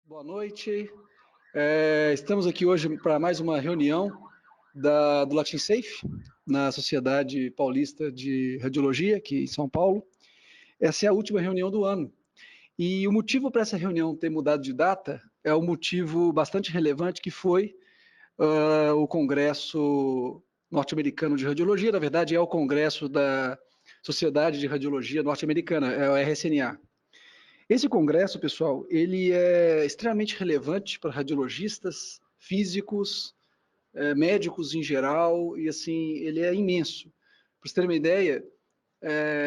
Boa noite. Estamos aqui hoje para mais uma reunião do Latin Safe, na Sociedade Paulista de Radiologia, aqui em São Paulo. Essa é a última reunião do ano. E o motivo para essa reunião ter mudado de data é um motivo bastante relevante, que foi o Congresso Norte-Americano de Radiologia. Na verdade, é o Congresso da Sociedade de Radiologia Norte-Americana, é o RSNA. Esse congresso, pessoal, ele é extremamente relevante para radiologistas, físicos, médicos em geral, e assim, ele é imenso. Para vocês terem uma ideia,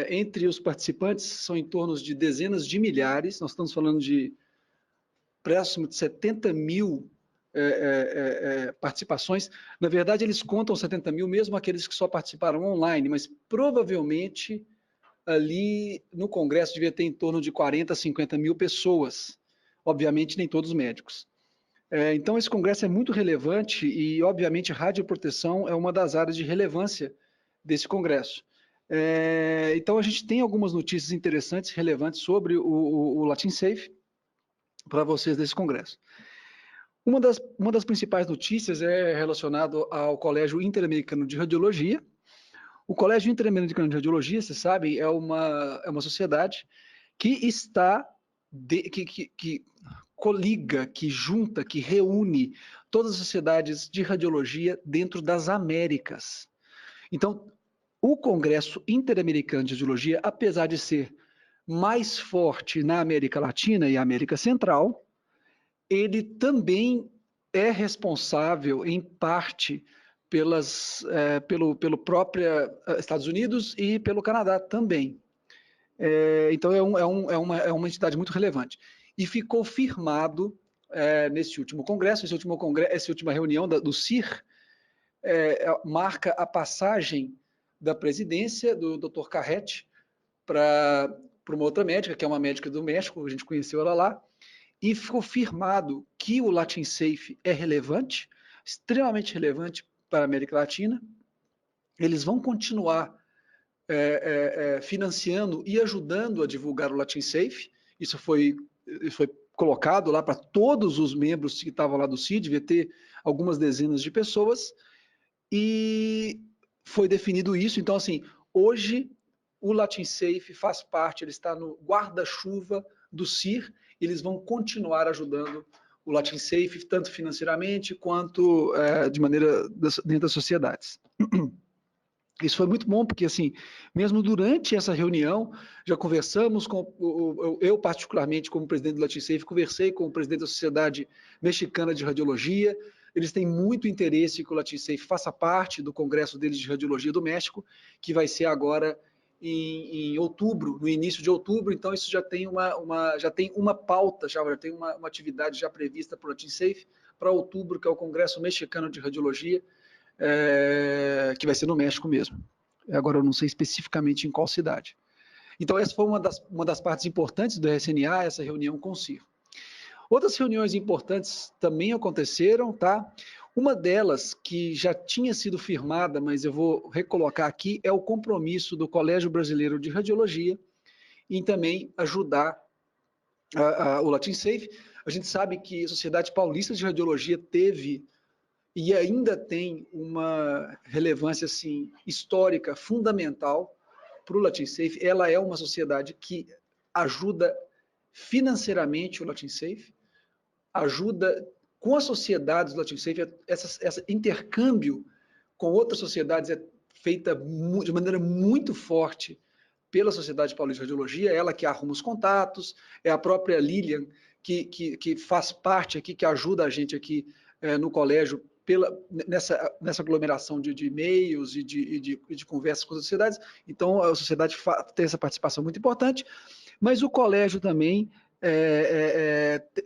entre os participantes são em torno de dezenas de milhares, nós estamos falando de próximo de 70 mil participações. Na verdade, eles contam 70 mil, mesmo aqueles que só participaram online, mas provavelmente ali no Congresso devia ter em torno de 40, 50 mil pessoas, obviamente nem todos médicos. Então esse Congresso é muito relevante e, obviamente, radioproteção é uma das áreas de relevância desse Congresso. Então a gente tem algumas notícias interessantes, relevantes sobre o Latin Safe para vocês desse Congresso. Uma das principais notícias é relacionada ao Colégio Interamericano de Radiologia. O Colégio Interamericano de Radiologia, vocês sabem, é uma sociedade que está, que coliga, que junta, que reúne todas as sociedades de radiologia dentro das Américas. Então, o Congresso Interamericano de Radiologia, apesar de ser mais forte na América Latina e América Central, ele também é responsável, em parte, pelo próprio Estados Unidos e pelo Canadá também. Então é uma entidade muito relevante. E ficou firmado nesse último congresso, essa última reunião do CIR, marca a passagem da presidência do Dr. Carrete para uma outra médica, que é uma médica do México, a gente conheceu ela lá, e ficou firmado que o Latin Safe é relevante, extremamente relevante para a América Latina. Eles vão continuar financiando e ajudando a divulgar o Latin Safe. Isso foi colocado lá para todos os membros que estavam lá do CID, devia ter algumas dezenas de pessoas, e foi definido isso. Então, assim, hoje o Latin Safe faz parte, ele está no guarda-chuva do CIR, eles vão continuar ajudando o Latin Safe, tanto financeiramente quanto de maneira dentro das sociedades. Isso foi muito bom, porque assim, mesmo durante essa reunião, já conversamos eu particularmente como presidente do Latin Safe, conversei com o presidente da Sociedade Mexicana de Radiologia. Eles têm muito interesse que o Latin Safe faça parte do congresso deles de radiologia do México, que vai ser agora em outubro, no início de outubro. Então isso já tem uma pauta, já tem uma atividade já prevista para o Latin Safe para outubro, que é o Congresso Mexicano de Radiologia, que vai ser no México mesmo. Agora eu não sei especificamente em qual cidade. Então essa foi uma das partes importantes do RSNA, essa reunião com o CIR. Outras reuniões importantes também aconteceram, tá? Uma delas, que já tinha sido firmada, mas eu vou recolocar aqui, é o compromisso do Colégio Brasileiro de Radiologia em também ajudar o Latin Safe. A gente sabe que a Sociedade Paulista de Radiologia teve e ainda tem uma relevância assim, histórica fundamental para o Latin Safe. Ela é uma sociedade que ajuda financeiramente o Latin Safe, ajuda com as sociedades do Latin Safe, esse intercâmbio com outras sociedades é feita de maneira muito forte pela Sociedade Paulista de Radiologia, ela que arruma os contatos, é a própria Lilian que faz parte aqui, que ajuda a gente aqui no colégio nessa aglomeração de e-mails e de conversas com as sociedades. Então a sociedade tem essa participação muito importante, mas o colégio também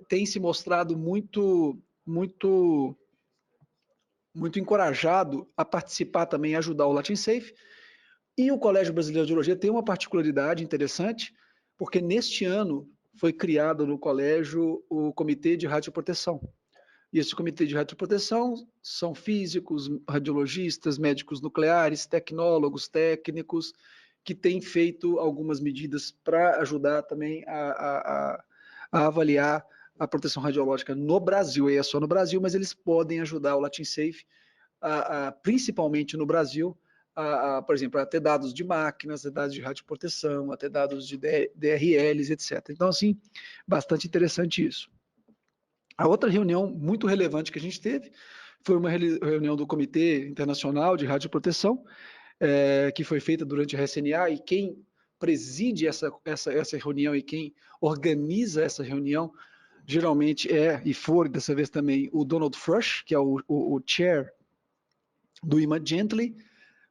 tem se mostrado muito encorajado a participar também, a ajudar o Latin Safe. E o Colégio Brasileiro de Radiologia tem uma particularidade interessante, porque neste ano foi criado no colégio o Comitê de Radioproteção. E esse comitê de radioproteção são físicos, radiologistas, médicos nucleares, tecnólogos, técnicos, que têm feito algumas medidas para ajudar também a avaliar a proteção radiológica no Brasil. E é só no Brasil, mas eles podem ajudar o LatinSafe, principalmente no Brasil, por exemplo, a ter dados de máquinas, a ter dados de radioproteção, a ter dados de DRLs, etc. Então, assim, bastante interessante isso. A outra reunião muito relevante que a gente teve foi uma reunião do Comitê Internacional de Radioproteção, que foi feita durante a RSNA, e quem preside essa reunião e quem organiza essa reunião geralmente e foi dessa vez também o Donald Frush, que é o chair do Immediately,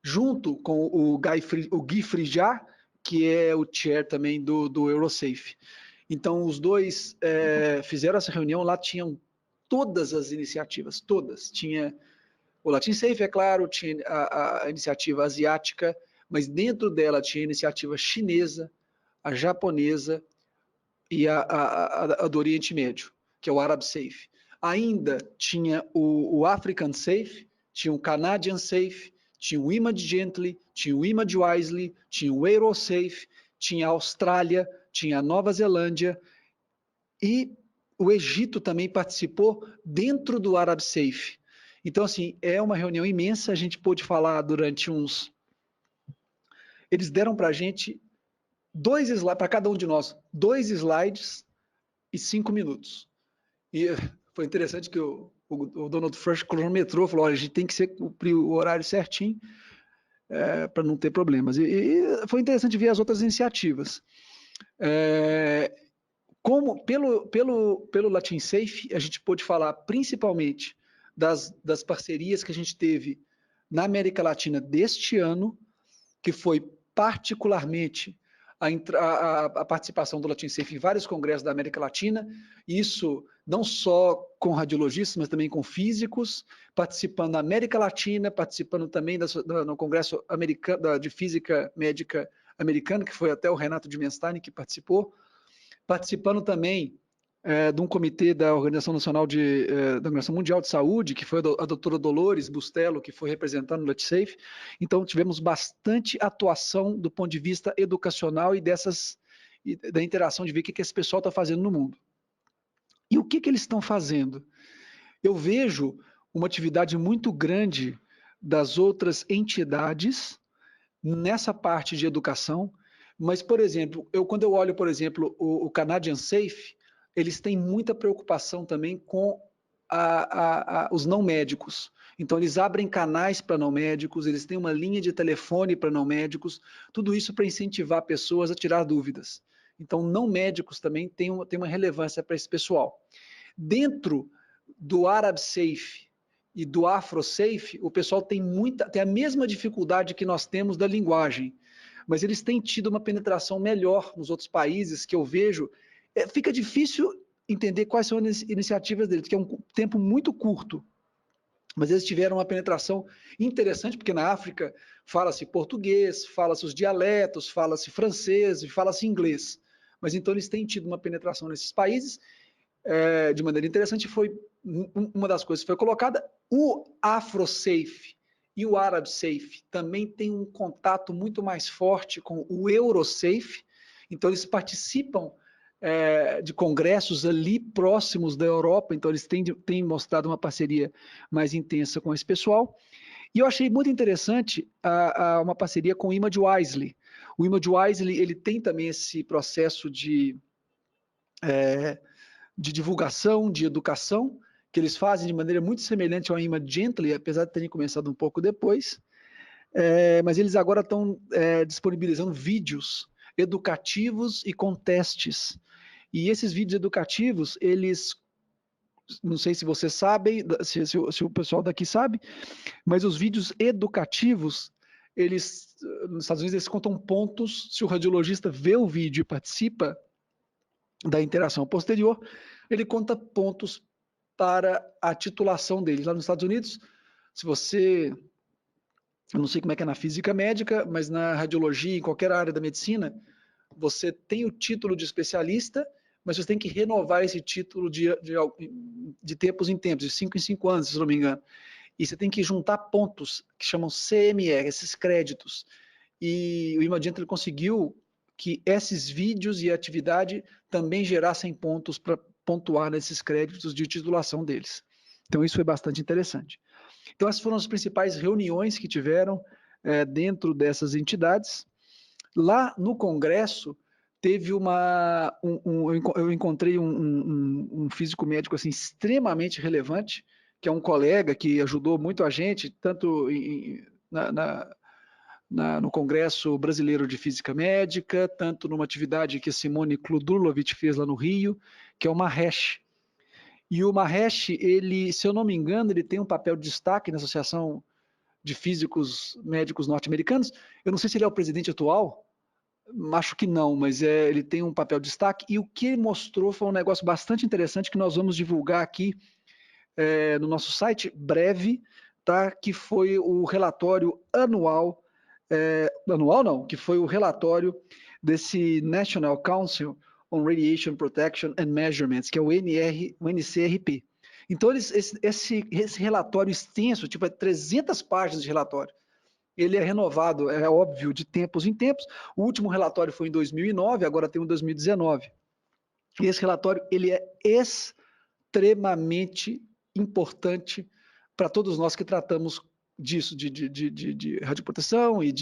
junto com o Guy Frijar, que é o chair também do Eurosafe. Então, os dois fizeram essa reunião, lá tinham todas as iniciativas, todas. Tinha o LatinSafe, é claro, tinha a iniciativa asiática, mas dentro dela tinha a iniciativa chinesa, a japonesa e a do Oriente Médio, que é o Arab Safe. Ainda tinha o African Safe, tinha o Canadian Safe, tinha o Image Gently, tinha o Image Wisely, tinha o Aerosafe, tinha a Austrália, tinha a Nova Zelândia, e o Egito também participou dentro do Arab Safe. Então, assim, é uma reunião imensa, a gente pôde falar durante Eles deram para a gente 2 slides, para cada um de nós, 2 slides e 5 minutos. E foi interessante que o Donald Frush cronometrou, falou, olha, a gente tem que cumprir o horário certinho, para não ter problemas. E foi interessante ver as outras iniciativas. Pelo LatinSafe, a gente pôde falar principalmente das parcerias que a gente teve na América Latina deste ano, que foi particularmente a participação do LatinSafe em vários congressos da América Latina, isso não só com radiologistas, mas também com físicos, participando da América Latina, participando também no Congresso de Física Médica Americano, que foi até o Renato Dimenstein que participou, participando também de um comitê da Organização Nacional da Organização Mundial de Saúde, que foi a doutora Dolores Bustelo, que foi representando o LatinSafe. Então, tivemos bastante atuação do ponto de vista educacional e da interação de ver o que esse pessoal está fazendo no mundo. E o que eles estão fazendo? Eu vejo uma atividade muito grande das outras entidades nessa parte de educação, mas, por exemplo, quando eu olho, por exemplo, o Canadian Safe, eles têm muita preocupação também com os não médicos. Então, eles abrem canais para não médicos, eles têm uma linha de telefone para não médicos, tudo isso para incentivar pessoas a tirar dúvidas. Então, não médicos também têm uma relevância para esse pessoal. Dentro do Arab Safe e do AfroSafe, o pessoal tem a mesma dificuldade que nós temos da linguagem, mas eles têm tido uma penetração melhor nos outros países, que eu vejo. Fica difícil entender quais são as iniciativas deles, que é um tempo muito curto, mas eles tiveram uma penetração interessante, porque na África fala-se português, fala-se os dialetos, fala-se francês e fala-se inglês, mas então eles têm tido uma penetração nesses países de maneira interessante. Foi uma das coisas que foi colocada. O AfroSafe e o Arab Safe também tem um contato muito mais forte com o Eurosafe, então eles participam de congressos ali próximos da Europa, então eles têm mostrado uma parceria mais intensa com esse pessoal. E eu achei muito interessante uma parceria com o Image Wisely. O Image Wisely, ele tem também esse processo de divulgação, de educação, que eles fazem de maneira muito semelhante ao Image Gently, apesar de terem começado um pouco depois, mas eles agora estão disponibilizando vídeos educativos e com testes. E esses vídeos educativos, eles, não sei se vocês sabem, se o pessoal daqui sabe, mas os vídeos educativos, nos Estados Unidos, eles contam pontos. Se o radiologista vê o vídeo e participa da interação posterior, ele conta pontos para a titulação dele. Lá nos Estados Unidos, se você, eu não sei como é que é na física médica, mas na radiologia, em qualquer área da medicina, você tem o título de especialista, mas você tem que renovar esse título de tempos em tempos, de 5 em 5 anos, se não me engano. E você tem que juntar pontos que chamam CMR, esses créditos. E o Imadianto ele conseguiu que esses vídeos e atividade também gerassem pontos para pontuar nesses créditos de titulação deles. Então isso foi bastante interessante. Então essas foram as principais reuniões que tiveram dentro dessas entidades. Lá no Congresso, teve eu encontrei um físico médico assim, extremamente relevante, que é um colega que ajudou muito a gente, tanto no Congresso Brasileiro de Física Médica, tanto numa atividade que a Simone Kludulovic fez lá no Rio, que é o Mahesh. E o Mahesh, ele, se eu não me engano, ele tem um papel de destaque na Associação de Físicos Médicos Norte-Americanos. Eu não sei se ele é o presidente atual, acho que não, mas ele tem um papel de destaque. E o que ele mostrou foi um negócio bastante interessante que nós vamos divulgar aqui no nosso site breve, tá? Que foi o relatório anual, anual não, que foi o relatório desse National Council on Radiation Protection and Measurements, que é o NCRP. Então, esse relatório extenso, tipo, 300 páginas de relatório, ele é renovado, é óbvio, de tempos em tempos. O último relatório foi em 2009, agora tem um em 2019. E esse relatório, ele é extremamente importante para todos nós que tratamos disso, de radioproteção e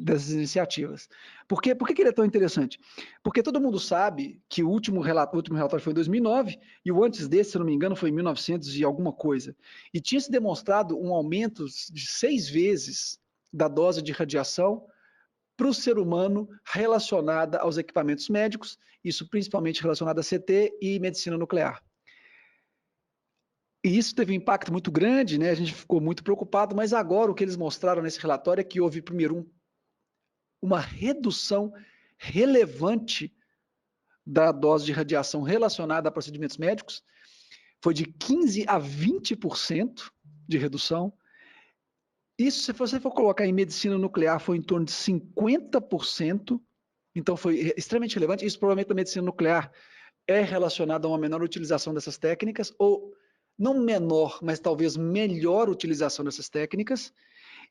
dessas iniciativas. Por que ele é tão interessante? Porque todo mundo sabe que o último relatório foi em 2009 e o antes desse, se não me engano, foi em 1900 e alguma coisa. E tinha se demonstrado um aumento de 6 vezes da dose de radiação para o ser humano relacionada aos equipamentos médicos, isso principalmente relacionado a CT e medicina nuclear. E isso teve um impacto muito grande, né? A gente ficou muito preocupado, mas agora o que eles mostraram nesse relatório é que houve, primeiro, uma redução relevante da dose de radiação relacionada a procedimentos médicos, foi de 15% a 20% de redução. Isso, se você for colocar em medicina nuclear, foi em torno de 50%, então foi extremamente relevante. Isso provavelmente na medicina nuclear é relacionado a uma menor utilização dessas técnicas, ou não menor, mas talvez melhor utilização dessas técnicas.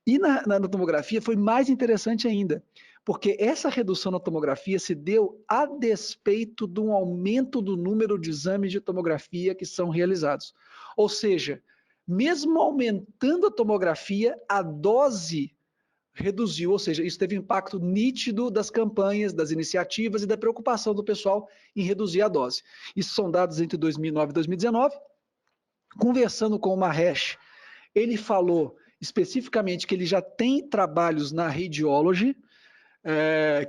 E na tomografia foi mais interessante ainda, porque essa redução na tomografia se deu a despeito de um aumento do número de exames de tomografia que são realizados. Ou seja, mesmo aumentando a tomografia, a dose reduziu, ou seja, isso teve impacto nítido das campanhas, das iniciativas e da preocupação do pessoal em reduzir a dose. Isso são dados entre 2009 e 2019. Conversando com o Mahesh, ele falou especificamente que ele já tem trabalhos na Radiology,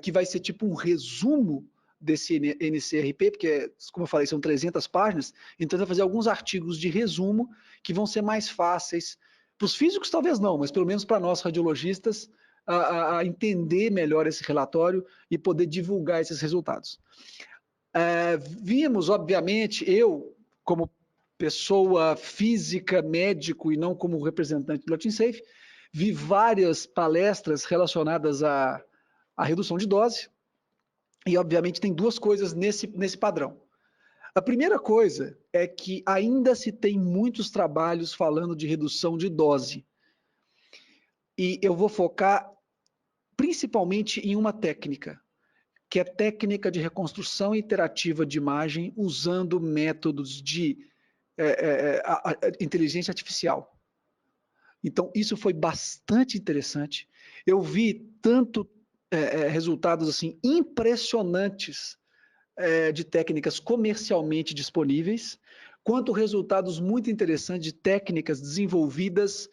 que vai ser tipo um resumo desse NCRP, porque, como eu falei, são 300 páginas, então vai fazer alguns artigos de resumo que vão ser mais fáceis, para os físicos talvez não, mas pelo menos para nós radiologistas, a entender melhor esse relatório e poder divulgar esses resultados. Vimos, obviamente, eu, como pessoa física, médico e não como representante do LatinSafe, vi várias palestras relacionadas à redução de dose e, obviamente, tem duas coisas nesse padrão. A primeira coisa é que ainda se tem muitos trabalhos falando de redução de dose e eu vou focar principalmente em uma técnica, que é a técnica de reconstrução iterativa de imagem usando métodos de inteligência artificial. Então, isso foi bastante interessante. Eu vi tanto resultados assim impressionantes de técnicas comercialmente disponíveis, quanto resultados muito interessantes de técnicas desenvolvidas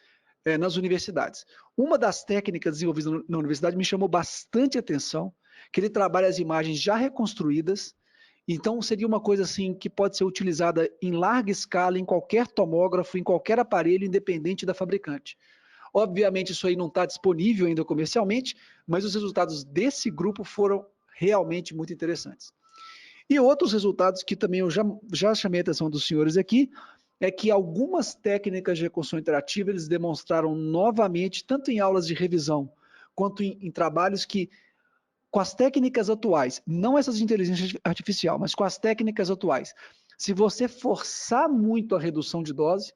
nas universidades. Uma das técnicas desenvolvidas na universidade me chamou bastante atenção, que ele trabalha as imagens já reconstruídas. Então, seria uma coisa assim que pode ser utilizada em larga escala, em qualquer tomógrafo, em qualquer aparelho, independente da fabricante. Obviamente, isso aí não está disponível ainda comercialmente, mas os resultados desse grupo foram realmente muito interessantes. E outros resultados que também eu já chamei a atenção dos senhores aqui, é que algumas técnicas de reconstrução interativa eles demonstraram novamente, tanto em aulas de revisão, quanto em trabalhos que com as técnicas atuais, não essas de inteligência artificial, mas com as técnicas atuais, se você forçar muito a redução de dose,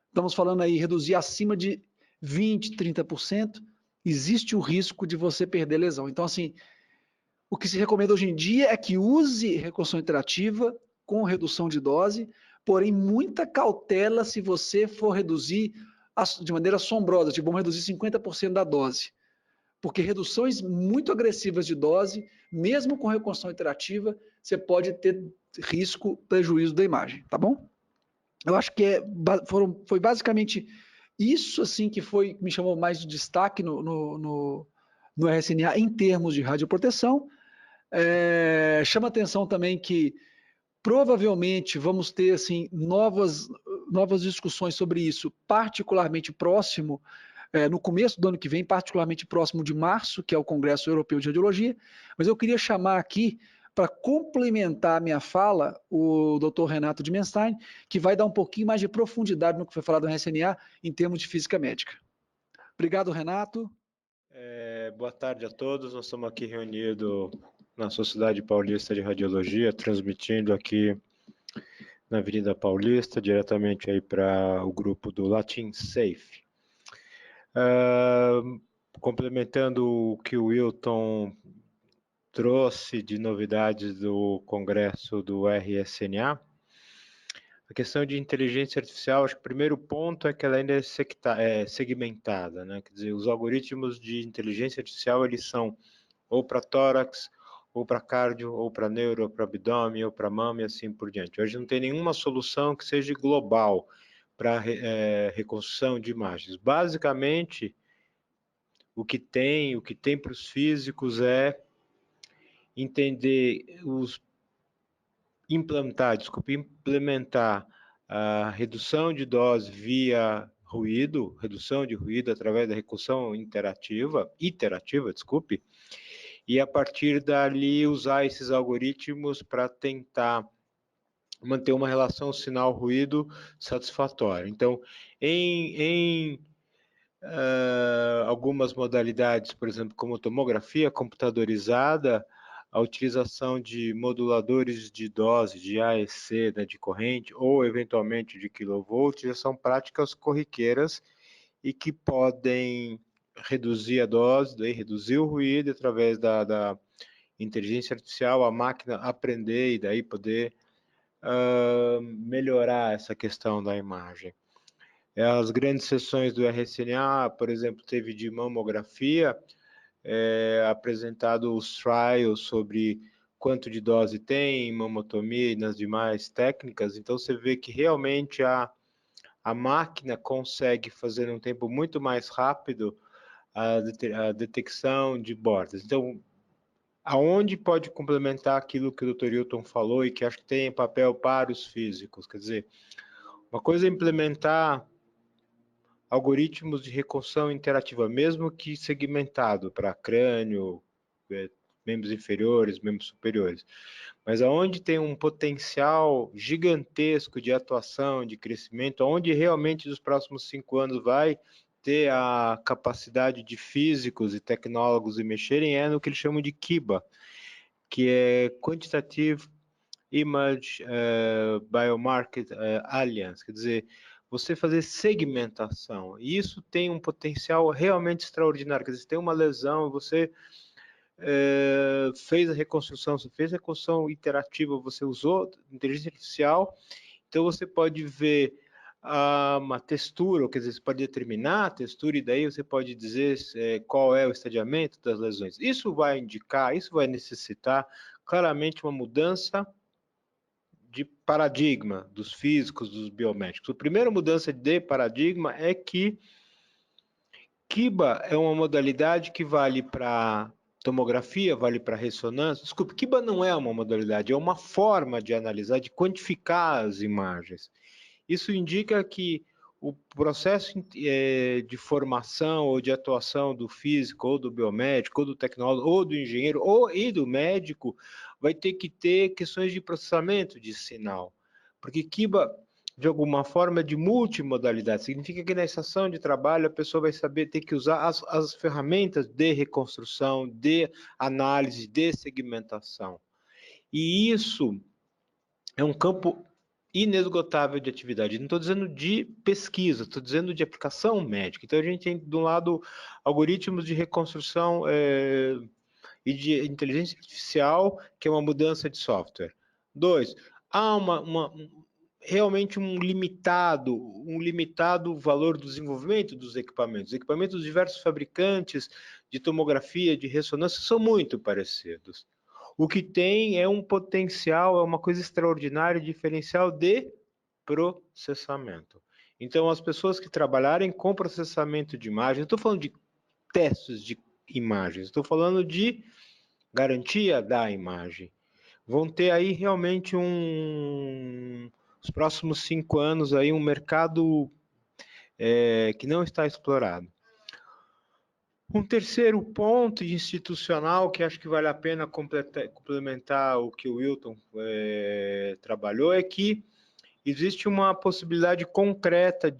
estamos falando aí reduzir acima de 20%, 30%, existe o risco de você perder lesão. Então, assim, o que se recomenda hoje em dia é que use reconstrução interativa com redução de dose, porém muita cautela se você for reduzir de maneira assombrosa, tipo, vamos reduzir 50% da dose. Porque reduções muito agressivas de dose, mesmo com reconstrução interativa, você pode ter risco, prejuízo da imagem, tá bom? Eu acho que foi basicamente isso assim que me chamou mais de destaque no RSNA em termos de radioproteção. Chama atenção também que provavelmente vamos ter assim, novas discussões sobre isso, particularmente próximo, no começo do ano que vem, particularmente próximo de março, que é o Congresso Europeu de Radiologia, mas eu queria chamar aqui, para complementar a minha fala, o Dr. Renato Dimenstein, que vai dar um pouquinho mais de profundidade no que foi falado no RSNA em termos de física médica. Obrigado, Renato. Boa tarde a todos, nós estamos aqui reunidos na Sociedade Paulista de Radiologia, transmitindo aqui na Avenida Paulista, diretamente aí para o grupo do Latin Safe. Complementando o que o Wilton trouxe de novidades do congresso do RSNA, a questão de inteligência artificial, acho que o primeiro ponto é que ela ainda é segmentada, né? Quer dizer, os algoritmos de inteligência artificial, eles são ou para tórax, ou para cardio, ou para neuro, ou para abdômen, ou para mama e assim por diante. Hoje não tem nenhuma solução que seja global para reconstrução de imagens. Basicamente, o que tem para os físicos é entender implementar a redução de dose via ruído, redução de ruído através da reconstrução iterativa, e a partir dali usar esses algoritmos para tentar manter uma relação sinal-ruído satisfatória. Então, em algumas modalidades, por exemplo, como tomografia computadorizada, a utilização de moduladores de dose, de AEC, né, de corrente, ou eventualmente de kilovolt, já são práticas corriqueiras e que podem reduzir a dose, daí reduzir o ruído através da inteligência artificial, a máquina aprender e daí poder melhorar essa questão da imagem. As grandes sessões do RSNA, por exemplo, teve de mamografia, apresentado os trials sobre quanto de dose tem em mamotomia e nas demais técnicas, então você vê que realmente a máquina consegue fazer um tempo muito mais rápido a detecção de bordas. Então, aonde pode complementar aquilo que o Dr. Hilton falou e que acho que tem papel para os físicos? Quer dizer, uma coisa é implementar algoritmos de reconstrução interativa, mesmo que segmentado para crânio, membros inferiores, membros superiores. Mas aonde tem um potencial gigantesco de atuação, de crescimento, onde realmente nos próximos 5 anos vai ter a capacidade de físicos e tecnólogos de mexerem, é no que eles chamam de KIBA, que é Quantitative Image Biomarker Alliance, quer dizer, você fazer segmentação. E isso tem um potencial realmente extraordinário. Quer dizer, você tem uma lesão, você fez a reconstrução, você fez a reconstrução iterativa, você usou inteligência artificial, então você pode ver uma textura, quer dizer, você pode determinar a textura e daí você pode dizer qual é o estadiamento das lesões. Isso vai indicar, isso vai necessitar claramente uma mudança de paradigma dos físicos, dos biomédicos. A primeira mudança de paradigma é que KIBA é uma modalidade que vale para tomografia, vale para ressonância. Desculpe, KIBA não é uma modalidade, é uma forma de analisar, de quantificar as imagens. Isso indica que o processo de formação ou de atuação do físico, ou do biomédico, ou do tecnólogo, ou do engenheiro, e do médico, vai ter que ter questões de processamento de sinal. Porque KIBA, de alguma forma, de multimodalidade. Significa que na estação de trabalho a pessoa vai saber ter que usar as ferramentas de reconstrução, de análise, de segmentação. E isso é um campo inesgotável de atividade. Não estou dizendo de pesquisa, estou dizendo de aplicação médica. Então, a gente tem, de um lado, algoritmos de reconstrução e de inteligência artificial, que é uma mudança de software. 2, há realmente um limitado valor do desenvolvimento dos equipamentos. Os equipamentos dos diversos fabricantes de tomografia, de ressonância, são muito parecidos. O que tem é um potencial, é uma coisa extraordinária, diferencial de processamento. Então, as pessoas que trabalharem com processamento de imagens, estou falando de testes de imagens, estou falando de garantia da imagem, vão ter aí realmente os próximos 5 anos aí um mercado que não está explorado. Um terceiro ponto institucional que acho que vale a pena complementar o que o Wilton trabalhou é que existe uma possibilidade concreta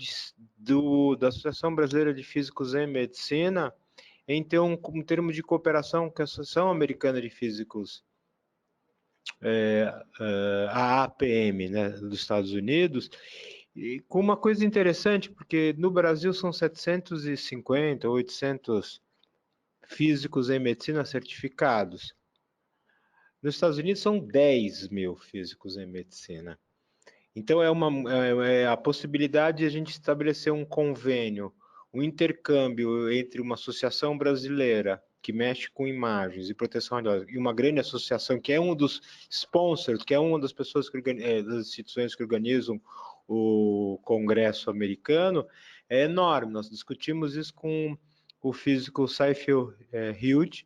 da Associação Brasileira de Físicos em Medicina em ter um termo de cooperação com a Associação Americana de Físicos, a APM, né, dos Estados Unidos, e com uma coisa interessante, porque no Brasil são 750, 800 físicos em medicina certificados. Nos Estados Unidos são 10 mil físicos em medicina. Então, a possibilidade de a gente estabelecer um convênio, um intercâmbio entre uma associação brasileira que mexe com imagens e proteção radiológica e uma grande associação que é um dos sponsors, que é uma das pessoas das instituições que organizam o Congresso americano, é enorme. Nós discutimos isso com o físico Seyfield Hughes.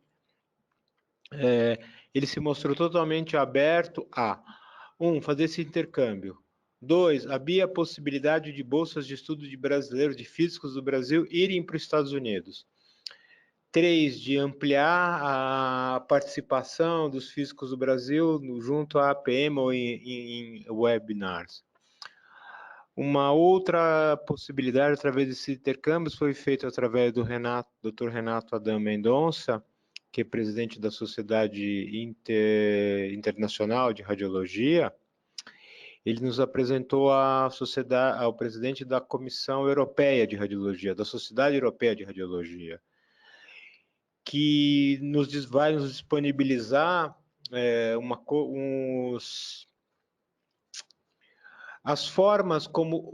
Ele se mostrou totalmente aberto a, fazer esse intercâmbio. 2, havia a possibilidade de bolsas de estudo de brasileiros, de físicos do Brasil, irem para os Estados Unidos. 3, de ampliar a participação dos físicos do Brasil junto à APM ou em webinars. Uma outra possibilidade, através desses intercâmbios, foi feita através do Dr. Renato Adam Mendonça, que é presidente da Sociedade Internacional de Radiologia. Ele nos apresentou ao presidente da Comissão Europeia de Radiologia, da Sociedade Europeia de Radiologia, que vai nos disponibilizar as formas como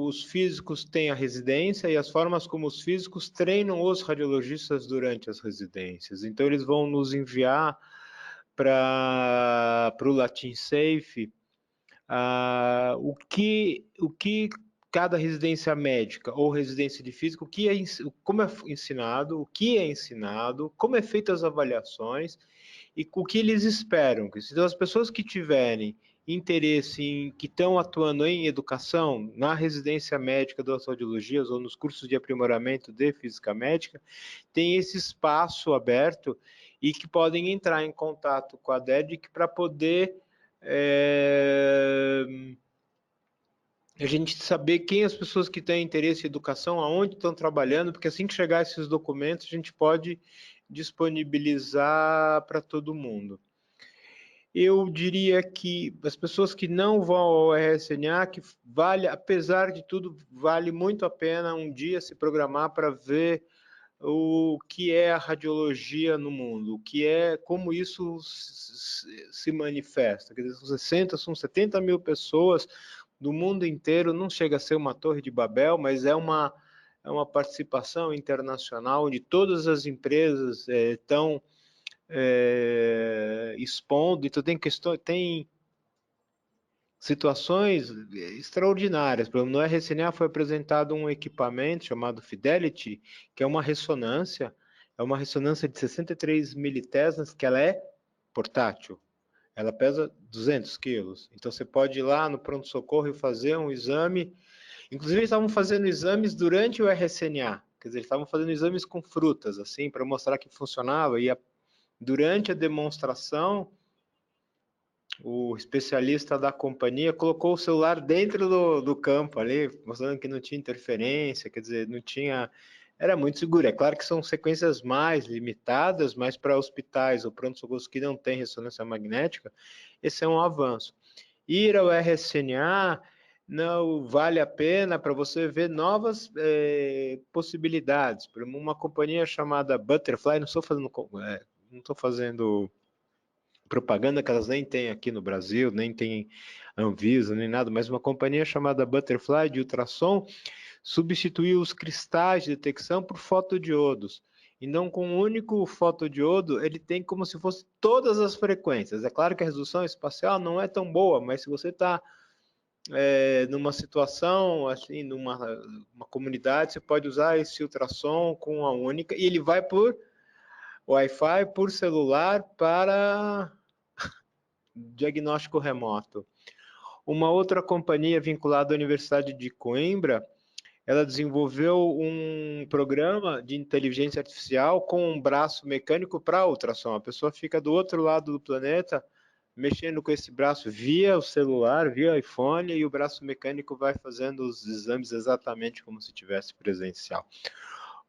os físicos têm a residência e as formas como os físicos treinam os radiologistas durante as residências. Então, eles vão nos enviar para o LatinSafe o que cada residência médica ou residência de físico, como é ensinado, o que é ensinado, como é feitas as avaliações e o que eles esperam. Então, as pessoas que tiverem interesse que estão atuando em educação, na residência médica das radiologias ou nos cursos de aprimoramento de física médica, tem esse espaço aberto e que podem entrar em contato com a DEDIC para poder a gente saber quem as pessoas que têm interesse em educação, aonde estão trabalhando, porque assim que chegar esses documentos, a gente pode disponibilizar para todo mundo. Eu diria que as pessoas que não vão ao RSNA, que apesar de tudo, vale muito a pena um dia se programar para ver o que é a radiologia no mundo, como isso se manifesta. Quer dizer, são 70 mil pessoas do mundo inteiro, não chega a ser uma torre de Babel, mas é uma participação internacional onde todas as empresas estão expondo. Então tem situações extraordinárias. Por exemplo, no RSNA foi apresentado um equipamento chamado Fidelity, que é uma ressonância de 63 militesnas, que ela é portátil. Ela pesa 200 quilos. Então, você pode ir lá no pronto-socorro e fazer um exame. Inclusive, eles estavam fazendo exames durante o RSNA. Quer dizer, eles estavam fazendo exames com frutas, assim, para mostrar que funcionava. E durante a demonstração, o especialista da companhia colocou o celular dentro do campo ali, mostrando que não tinha interferência, quer dizer, não tinha... Era muito seguro. É claro que são sequências mais limitadas, mas para hospitais ou pronto-socorro que não tem ressonância magnética, esse é um avanço. Ir ao RSNA não vale a pena para você ver novas possibilidades. Por uma companhia chamada Butterfly, não estou fazendo propaganda que elas nem têm aqui no Brasil, nem tem Anvisa, nem nada, mas uma companhia chamada Butterfly de ultrassom substituiu os cristais de detecção por fotodiodos. E não com um único fotodiodo, ele tem como se fosse todas as frequências. É claro que a resolução espacial não é tão boa, mas se você está numa situação, assim, numa uma comunidade, você pode usar esse ultrassom com uma única, e ele vai por Wi-Fi, por celular, para diagnóstico remoto. Uma outra companhia vinculada à Universidade de Coimbra, ela desenvolveu um programa de inteligência artificial com um braço mecânico para ultrassom. A pessoa fica do outro lado do planeta, mexendo com esse braço via o celular, via o iPhone, e o braço mecânico vai fazendo os exames exatamente como se tivesse presencial.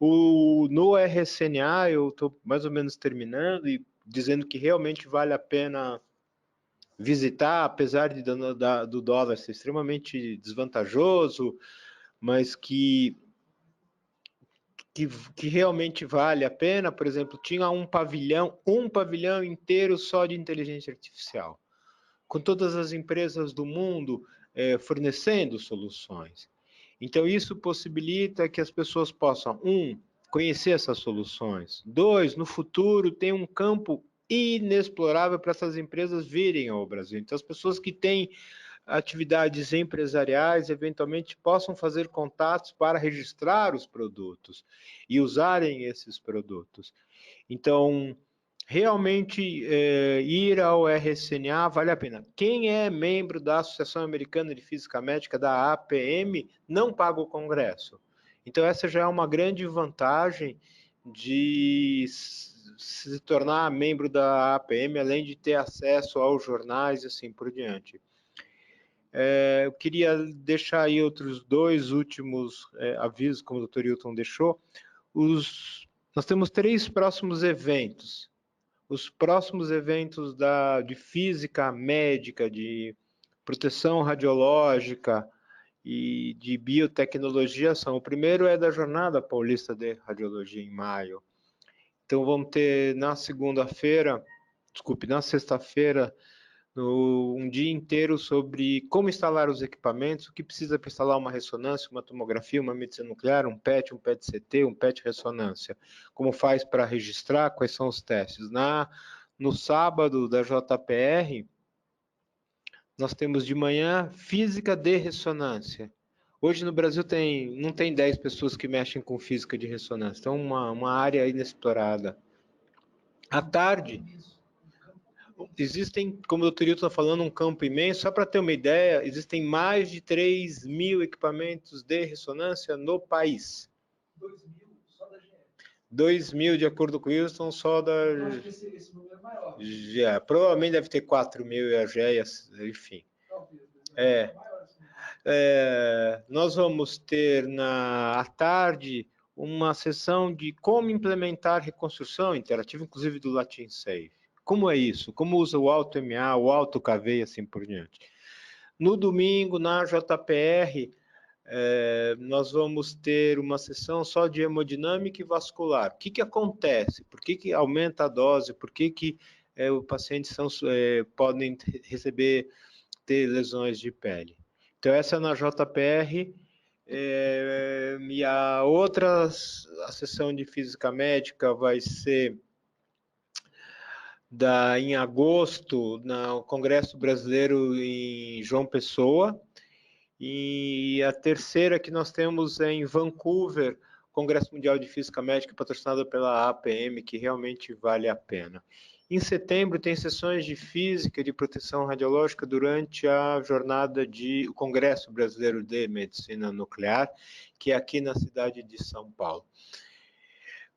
No RSNA, eu estou mais ou menos terminando e dizendo que realmente vale a pena visitar, apesar do dólar ser extremamente desvantajoso, mas que realmente vale a pena. Por exemplo, tinha um pavilhão inteiro só de inteligência artificial, com todas as empresas do mundo fornecendo soluções. Então, isso possibilita que as pessoas possam, conhecer essas soluções. 2, no futuro, tem um campo inexplorável para essas empresas virem ao Brasil. Então, as pessoas que têm atividades empresariais, eventualmente possam fazer contatos para registrar os produtos e usarem esses produtos. Então, realmente, ir ao RSNA vale a pena. Quem é membro da Associação Americana de Física Médica, da APM, não paga o congresso. Então, essa já é uma grande vantagem de se tornar membro da APM, além de ter acesso aos jornais e assim por diante. Eu queria deixar aí outros 2 últimos avisos, como o Dr. Hilton deixou. Nós temos 3 próximos eventos. Os próximos eventos de física médica, de proteção radiológica e de biotecnologia são: o primeiro é da Jornada Paulista de Radiologia, em maio. Então, vamos ter na sexta-feira, um dia inteiro sobre como instalar os equipamentos, o que precisa para instalar uma ressonância, uma tomografia, uma medicina nuclear, um PET-CT, um PET-ressonância. Como faz para registrar, quais são os testes. No sábado da JPR, nós temos de manhã física de ressonância. Hoje no Brasil não tem 10 pessoas que mexem com física de ressonância, então uma área inexplorada. À tarde, existem, como o Dr. Hilton está falando, um campo imenso. Só para ter uma ideia, existem mais de 3.000 equipamentos de ressonância no país. 2.000 só da GE? 2.000, de acordo com o Wilson, só da... Eu acho que esse número é maior. Provavelmente deve ter 4.000 e a GE, enfim. Nós vamos ter à tarde uma sessão de como implementar reconstrução interativa, inclusive do Latin Safe. Como é isso? Como usa o AutoMA, o AutoKV e assim por diante. No domingo, na JPR, nós vamos ter uma sessão só de hemodinâmica e vascular. O que acontece? Por que aumenta a dose? Por que os pacientes podem ter lesões de pele? Então, essa é na JPR. E a sessão de física médica vai ser em agosto, no Congresso Brasileiro em João Pessoa, e a terceira que nós temos é em Vancouver, Congresso Mundial de Física Médica, patrocinado pela APM, que realmente vale a pena. Em setembro, tem sessões de física e de proteção radiológica durante a jornada o Congresso Brasileiro de Medicina Nuclear, que é aqui na cidade de São Paulo.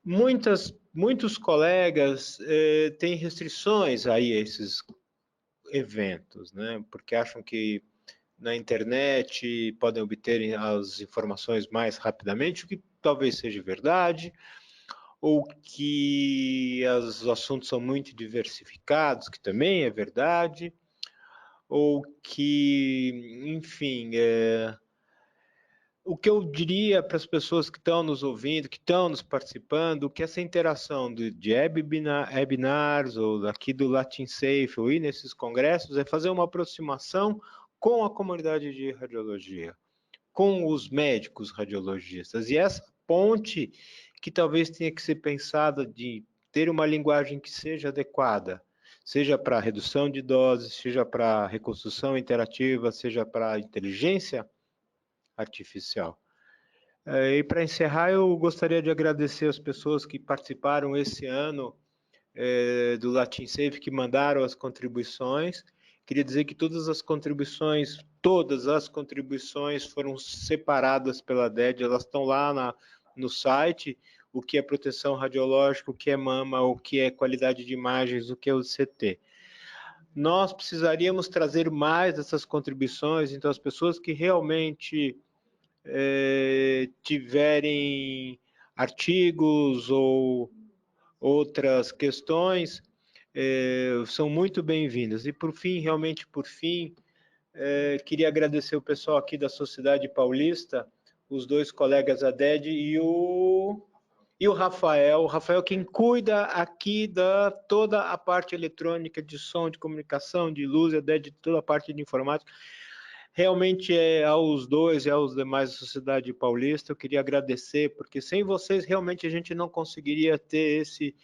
Muitos colegas têm restrições aí a eventos, né? Porque acham que na internet podem obter as informações mais rapidamente, o que talvez seja verdade, ou que os assuntos são muito diversificados, que também é verdade, ou que, enfim, o que eu diria para as pessoas que estão nos ouvindo, que estão nos participando, que essa interação de webinars ou aqui do Latin Safe ou ir nesses congressos é fazer uma aproximação com a comunidade de radiologia, com os médicos radiologistas. E essa ponte que talvez tenha que ser pensada de ter uma linguagem que seja adequada, seja para redução de doses, seja para reconstrução interativa, seja para inteligência artificial. E para encerrar, eu gostaria de agradecer as pessoas que participaram esse ano do Latin Safe, que mandaram as contribuições. Queria dizer que todas as contribuições foram separadas pela DED, elas estão lá no site, o que é proteção radiológica, o que é mama, o que é qualidade de imagens, o que é o CT. Nós precisaríamos trazer mais dessas contribuições, então as pessoas que realmente tiverem artigos ou outras questões, são muito bem-vindas. E por fim, queria agradecer o pessoal aqui da Sociedade Paulista, os dois colegas, a DED e o Rafael. O Rafael quem cuida aqui da toda a parte eletrônica, de som, de comunicação, de luz, a DED de toda a parte de informática. Realmente aos dois e aos demais da Sociedade Paulista, eu queria agradecer, porque sem vocês realmente a gente não conseguiria ter esse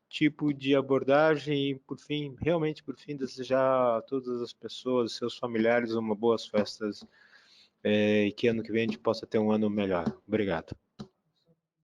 tipo de abordagem e, realmente por fim, desejar a todas as pessoas, seus familiares, uma boas festas e que ano que vem a gente possa ter um ano melhor. Obrigado.